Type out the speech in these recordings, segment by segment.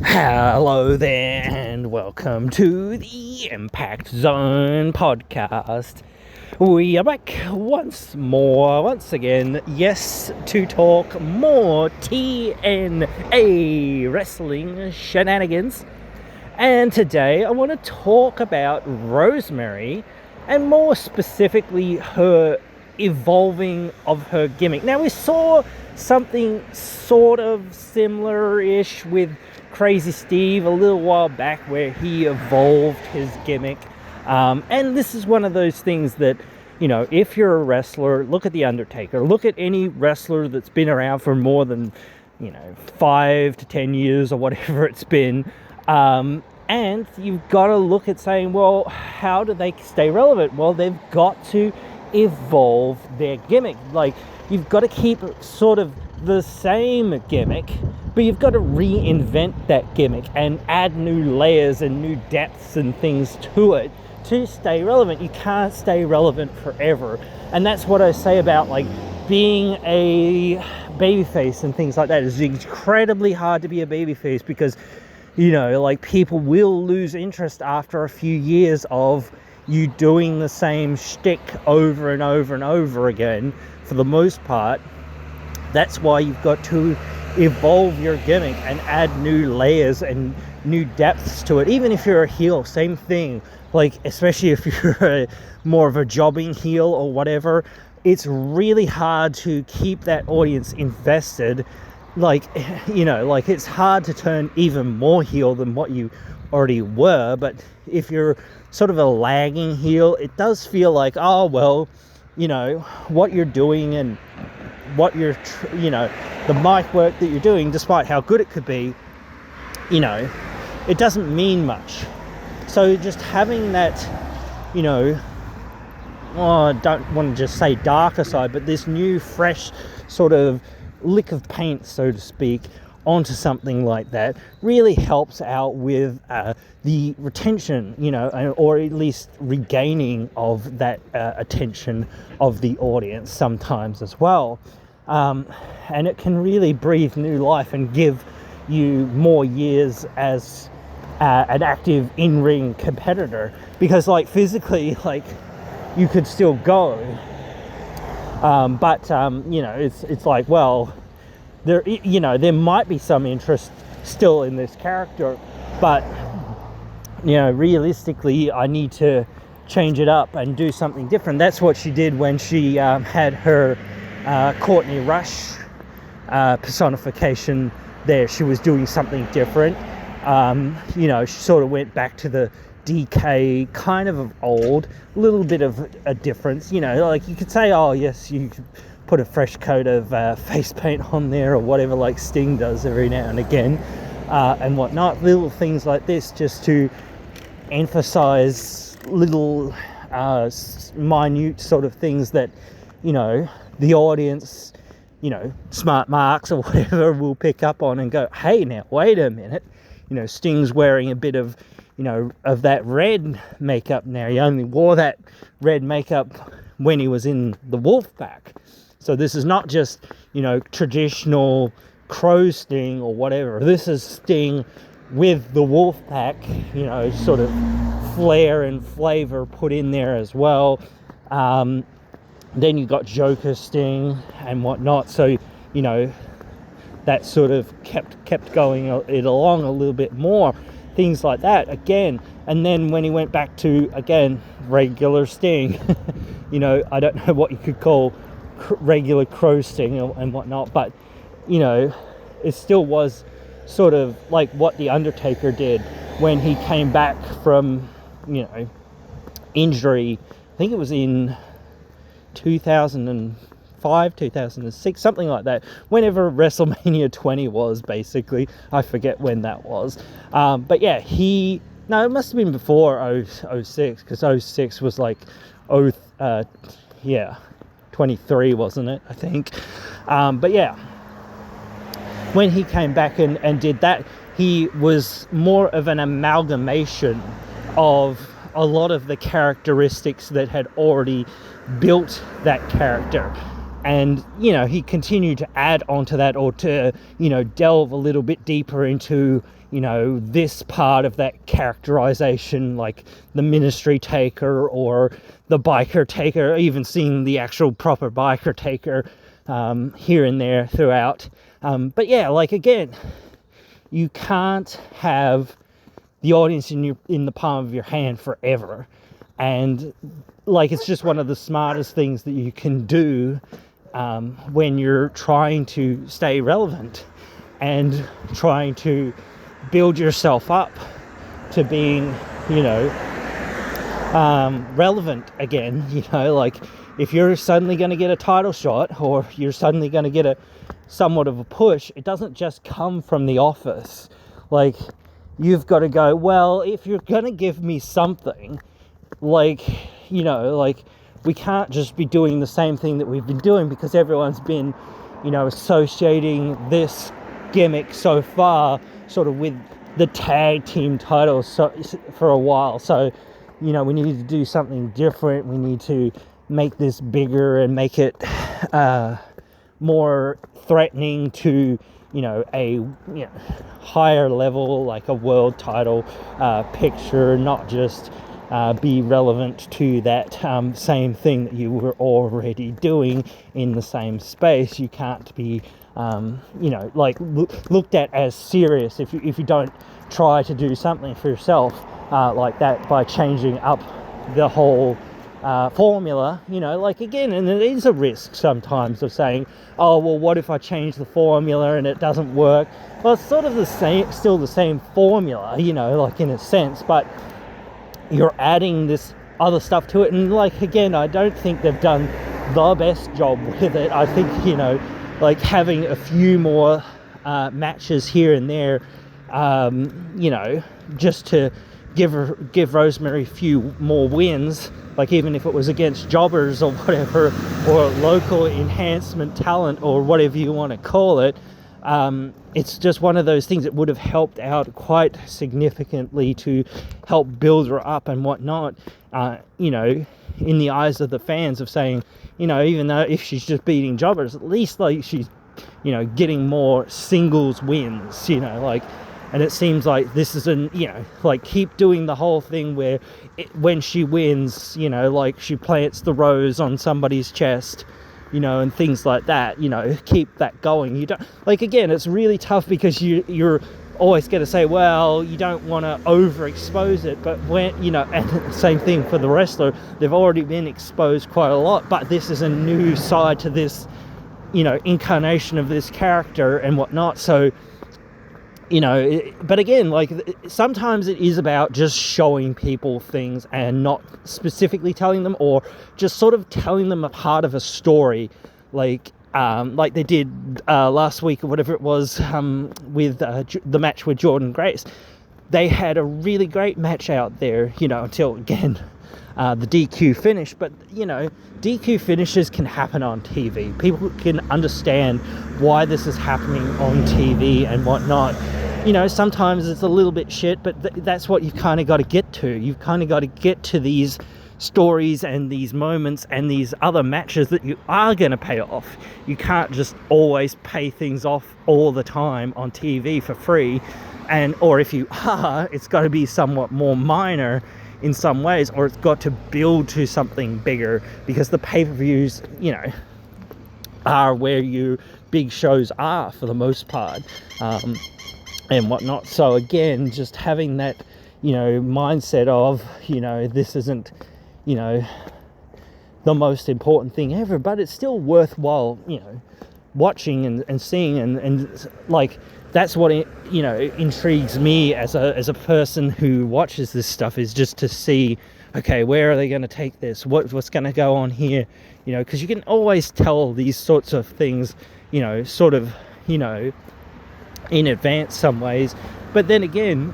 Hello there, and welcome to the Impact Zone podcast. We are back once again, yes, to talk more TNA wrestling shenanigans. And today I want to talk about Rosemary, and more specifically her evolving of her gimmick. Now, we saw something sort of similar-ish with Crazy Steve a little while back, where he evolved his gimmick. And this is one of those things that, you know, if you're a wrestler, look at The Undertaker, look at any wrestler that's been around for more than, 5 to 10 years or whatever it's been. And you've got to look at saying, well, how do they stay relevant? Well, they've got to evolve their gimmick. Like, you've got to keep sort of the same gimmick, but you've got to reinvent that gimmick and add new layers and new depths and things to it to stay relevant. You can't stay relevant forever. And that's what I say about, like, being a babyface and things like that. It's incredibly hard to be a babyface because, like, people will lose interest after a few years of you doing the same shtick over and over and over again. For the most part, that's why you've got to evolve your gimmick and add new layers and new depths to it. Even if you're a heel, same thing. Like, especially if you're more of a jobbing heel or whatever, it's really hard to keep that audience invested. Like, it's hard to turn even more heel than what you already were. But if you're sort of a lagging heel, it does feel like, oh, well, what you're doing and what you're, the mic work that you're doing, despite how good it could be, it doesn't mean much. So just having that, I don't want to just say darker side, but this new, fresh sort of lick of paint, so to speak, onto something like that really helps out with the retention, or at least regaining of that attention of the audience sometimes as well. And it can really breathe new life and give you more years as an active in-ring competitor, because, like, physically, like, you could still go, but it's like, well, there might be some interest still in this character, but realistically, I need to change it up and do something different. That's what she did when she had her Courtney Rush personification there. She was doing something different. She sort of went back to the DK kind of old, little bit of a difference. Like, you could say, oh yes, you could put a fresh coat of face paint on there or whatever, like Sting does every now and again, and whatnot. Little things like this just to emphasize little minute sort of things that, the audience, smart marks or whatever, will pick up on and go, hey, now, wait a minute. Sting's wearing a bit of, of that red makeup now. He only wore that red makeup when he was in the Wolfpack. So this is not just, traditional Crow Sting or whatever. This is Sting with the Wolfpack, sort of flair and flavor put in there as well. Then you got Joker Sting and whatnot. So, that sort of kept going it along a little bit more. Things like that again. And then when he went back to, again, regular Sting, I don't know what you could call regular Crow Sting and whatnot, but it still was sort of like what The Undertaker did when he came back from injury. I think it was in 2005, 2006, something like that, whenever WrestleMania 20 was, basically. I forget when that was, but yeah, it must have been before 06, because 06 was like 23, wasn't it, I think. But yeah, when he came back and did that, he was more of an amalgamation of a lot of the characteristics that had already built that character. And, he continued to add onto that, or to, delve a little bit deeper into, this part of that characterization, like the ministry taker or the biker taker, even seeing the actual proper biker taker here and there throughout. But yeah, like, again, you can't have the audience in the palm of your hand forever. And like, it's just one of the smartest things that you can do when you're trying to stay relevant and trying to build yourself up to being, relevant again. Like, if you're suddenly going to get a title shot, or you're suddenly going to get a somewhat of a push, it doesn't just come from the office. Like, you've got to go, well, if you're going to give me something, like, we can't just be doing the same thing that we've been doing, because everyone's been, associating this gimmick so far sort of with the tag team titles for a while. So, we need to do something different. We need to make this bigger and make it more threatening to, a higher level, like a world title picture, not just be relevant to that same thing that you were already doing in the same space. You can't be looked at as serious if you don't try to do something for yourself like that, by changing up the whole formula. Again, and it is a risk sometimes of saying, oh, well, what if I change the formula and it doesn't work? Well, it's sort of still the same formula, in a sense, but you're adding this other stuff to it. And again, I don't think they've done the best job with it. I think, having a few more matches here and there, just to give Rosemary a few more wins, like even if it was against jobbers or whatever, or local enhancement talent or whatever you want to call it. It's just one of those things that would have helped out quite significantly to help build her up and whatnot, in the eyes of the fans, of saying, even though if she's just beating jobbers, at least she's, getting more singles wins, and it seems like this is keep doing the whole thing where when she wins, she plants the rose on somebody's chest, and things like that, keep that going. You don't, again, it's really tough because you're always going to say, well, you don't want to overexpose it, but when, and same thing for the wrestler, they've already been exposed quite a lot, but this is a new side to this, incarnation of this character and whatnot. So, but again, sometimes it is about just showing people things and not specifically telling them, or just sort of telling them a part of a story, like they did last week or whatever it was, with the match with Jordan Grace. They had a really great match out there, until, again, the DQ finish. But, DQ finishes can happen on TV. People can understand why this is happening on TV and whatnot. Sometimes it's a little bit shit, but that's what you've kind of got to get to. You've kind of got to get to these stories and these moments and these other matches that you are going to pay off. You can't just always pay things off all the time on TV for free. Or if you are, it's got to be somewhat more minor in some ways, or it's got to build to something bigger, because the pay-per-views, are where your big shows are for the most part, and whatnot. So again, just having that, mindset of, this isn't, the most important thing ever, but it's still worthwhile, watching and seeing, and that's what intrigues me as a person who watches this stuff, is just to see, okay, where are they going to take this? What's going to go on here? Because you can always tell these sorts of things, sort of, in advance some ways. But then again,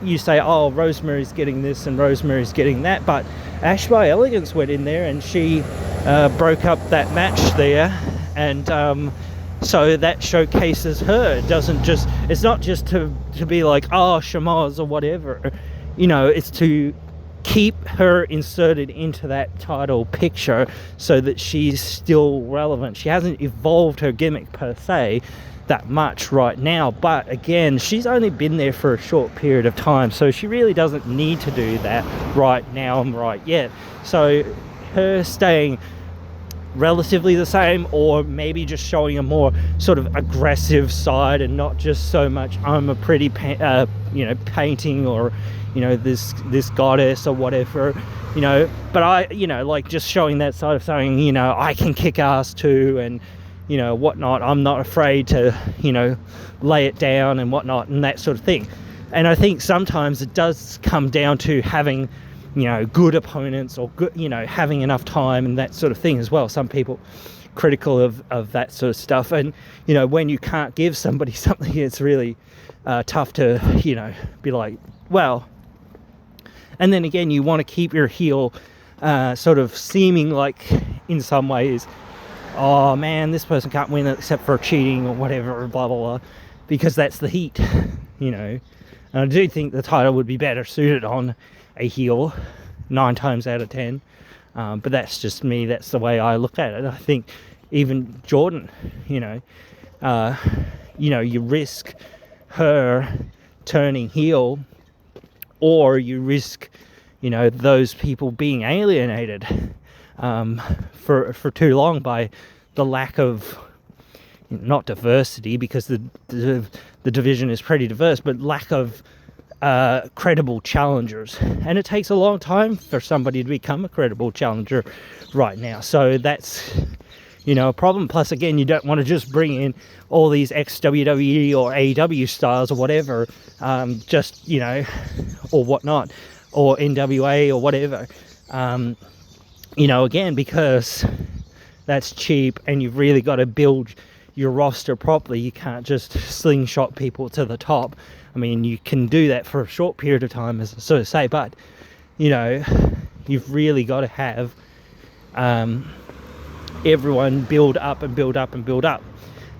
you say, oh, Rosemary's getting this and Rosemary's getting that, but Ash by Elegance went in there and she broke up that match there, and so that showcases her. It's not just to be like, oh, Shamaz or whatever, it's to keep her inserted into that title picture so that she's still relevant. She hasn't evolved her gimmick per se, that much right now. But again, she's only been there for a short period of time, so she really doesn't need to do that right now and right yet. So her staying relatively the same, or maybe just showing a more sort of aggressive side and not just so much I'm a pretty painting, or this goddess or whatever, but I like just showing that side of saying I can kick ass too, and whatnot. I'm not afraid to lay it down and whatnot, and that sort of thing. And I think sometimes it does come down to having good opponents, or good having enough time and that sort of thing as well. Some people critical of that sort of stuff, and when you can't give somebody something, it's really tough to be like, well. And then again, you want to keep your heel sort of seeming like, in some ways, oh man, this person can't win except for cheating or whatever, blah blah blah, because that's the heat, And I do think the title would be better suited on a heel 9 times out of 10, but that's just me. That's the way I look at it. I think even Jordan, you risk her turning heel, or you risk those people being alienated for too long by the lack of, not diversity, because the division is pretty diverse, but lack of credible challengers. And it takes a long time for somebody to become a credible challenger right now, so that's a problem. Plus again, you don't want to just bring in all these ex-WWE or AEW stars or whatever, or whatnot, or NWA or whatever, again, because that's cheap, and you've really got to build your roster properly. You can't just slingshot people to the top. I mean, you can do that for a short period of time, as I sort of say, but you've really got to have everyone build up and build up and build up.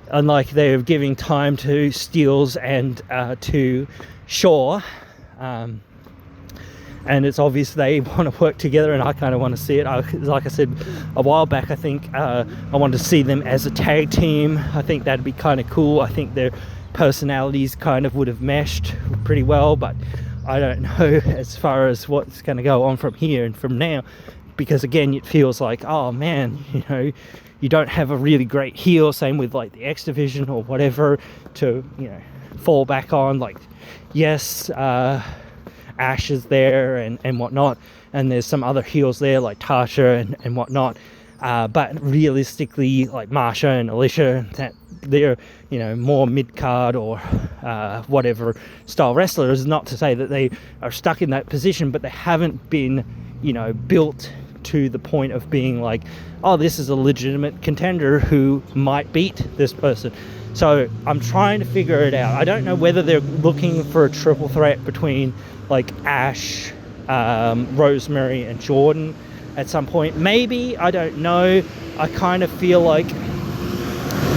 Unlike they're giving time to Steels and to Shaw, and it's obvious they want to work together, and I kind of want to see it. Like I said a while back, I think I wanted to see them as a tag team. I think that'd be kind of cool. I think their personalities kind of would have meshed pretty well, but I don't know as far as what's going to go on from here and from now, because again, it feels like, oh man, you don't have a really great heel, same with like the X Division or whatever, to fall back on. Like, yes, Ash is there and whatnot, and there's some other heels there like Tasha and whatnot, but realistically, like Marsha and Alicia, that they're more mid-card or whatever style wrestlers. Not to say that they are stuck in that position, but they haven't been built to the point of being like, oh, this is a legitimate contender who might beat this person. So I'm trying to figure it out. I don't know whether they're looking for a triple threat between like Ash, Rosemary and Jordan at some point. Maybe, I don't know. I kind of feel like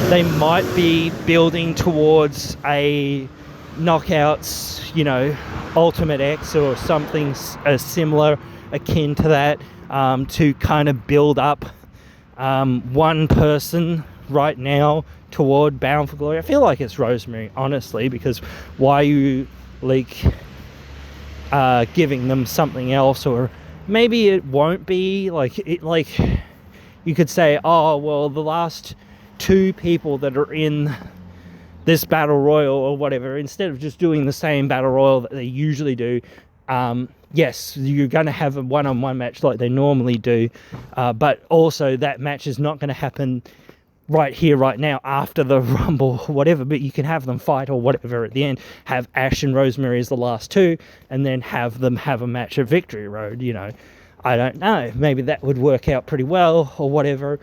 they might be building towards a Knockouts, Ultimate X or something similar, akin to that, to kind of build up one person right now toward Bound for Glory. I feel like it's Rosemary, honestly, because why are you giving them something else? Or maybe it won't be like you could say, oh well, the last 2 people that are in this battle royal or whatever, instead of just doing the same battle royal that they usually do, yes, you're going to have a one-on-one match like they normally do, but also that match is not going to happen right here, right now, after the Rumble or whatever, but you can have them fight or whatever at the end, have Ash and Rosemary as the last 2, and then have them have a match at Victory Road. I don't know, maybe that would work out pretty well or whatever.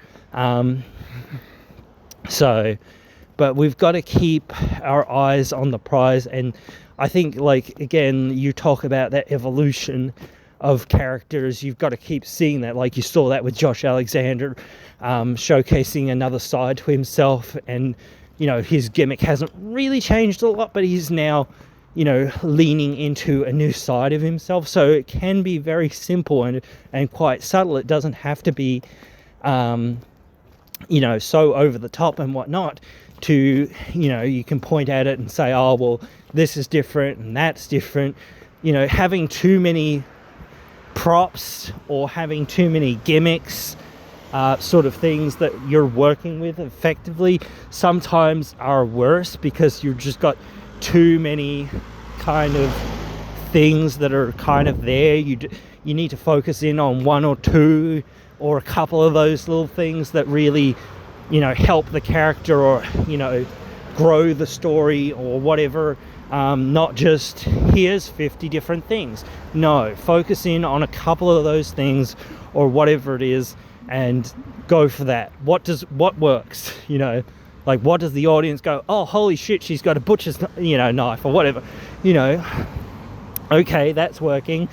But we've got to keep our eyes on the prize, and I think, again, you talk about that evolution of characters, you've got to keep seeing that. Like you saw that with Josh Alexander, showcasing another side to himself, and his gimmick hasn't really changed a lot, but he's now leaning into a new side of himself. So it can be very simple and quite subtle. It doesn't have to be so over the top and whatnot. to, you know, you can point at it and say, oh, well, this is different and that's different. You know, having too many props or having too many gimmicks, sort of things that you're working with effectively, sometimes are worse because you've just got too many kind of things that are kind of there. You need to focus in on one or two or a couple of those little things that really, you know, help the character or, you know, grow the story or whatever. Not just here's 50 different things. No, focus in on a couple of those things or whatever it is and go for that. What works, you know, like what does the audience go, oh, holy shit, she's got a butcher's, you know, knife or whatever, you know, okay, that's working,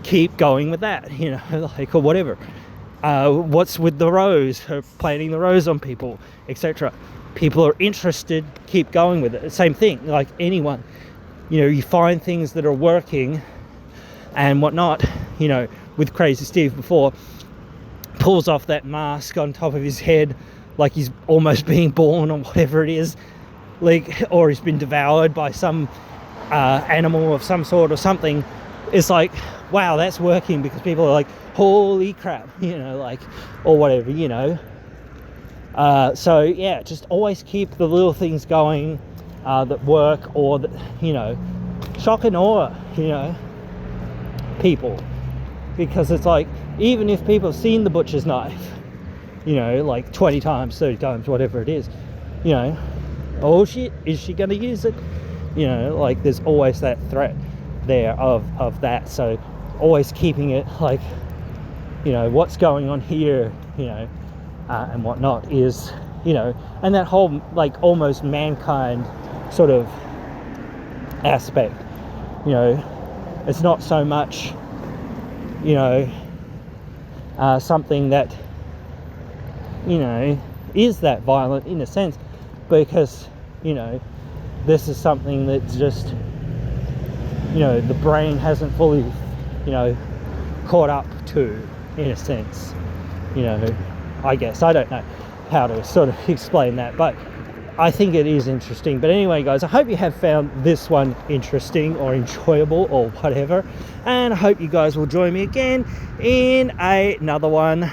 keep going with that, you know, like, or whatever. What's with the rose, her planting the rose on people, etc. People are interested, keep going with it. Same thing, like anyone, you know, you find things that are working and whatnot. You know, with Crazy Steve before, pulls off that mask on top of his head like he's almost being born or whatever it is, like, or he's been devoured by some animal of some sort or something. It's like, wow, that's working, because people are like, holy crap, you know, like, or whatever, you know. So yeah, just always keep the little things going that work, or that, you know, shock and awe, you know, people, because it's like, even if people have seen the butcher's knife, you know, like 20 times, 30 times, whatever it is, you know, oh shit, is she going to use it? You know, like, there's always that threat there of that. So always keeping it like, you know, what's going on here, you know, and whatnot is, you know, and that whole, like, almost mankind sort of aspect, you know, it's not so much, you know, something that, you know, is that violent in a sense, because, you know, this is something that's just, you know, the brain hasn't fully, you know, caught up to, in a sense, you know, I guess. I don't know how to sort of explain that, but I think it is interesting. But anyway, guys, I hope you have found this one interesting or enjoyable or whatever, and I hope you guys will join me again in another one.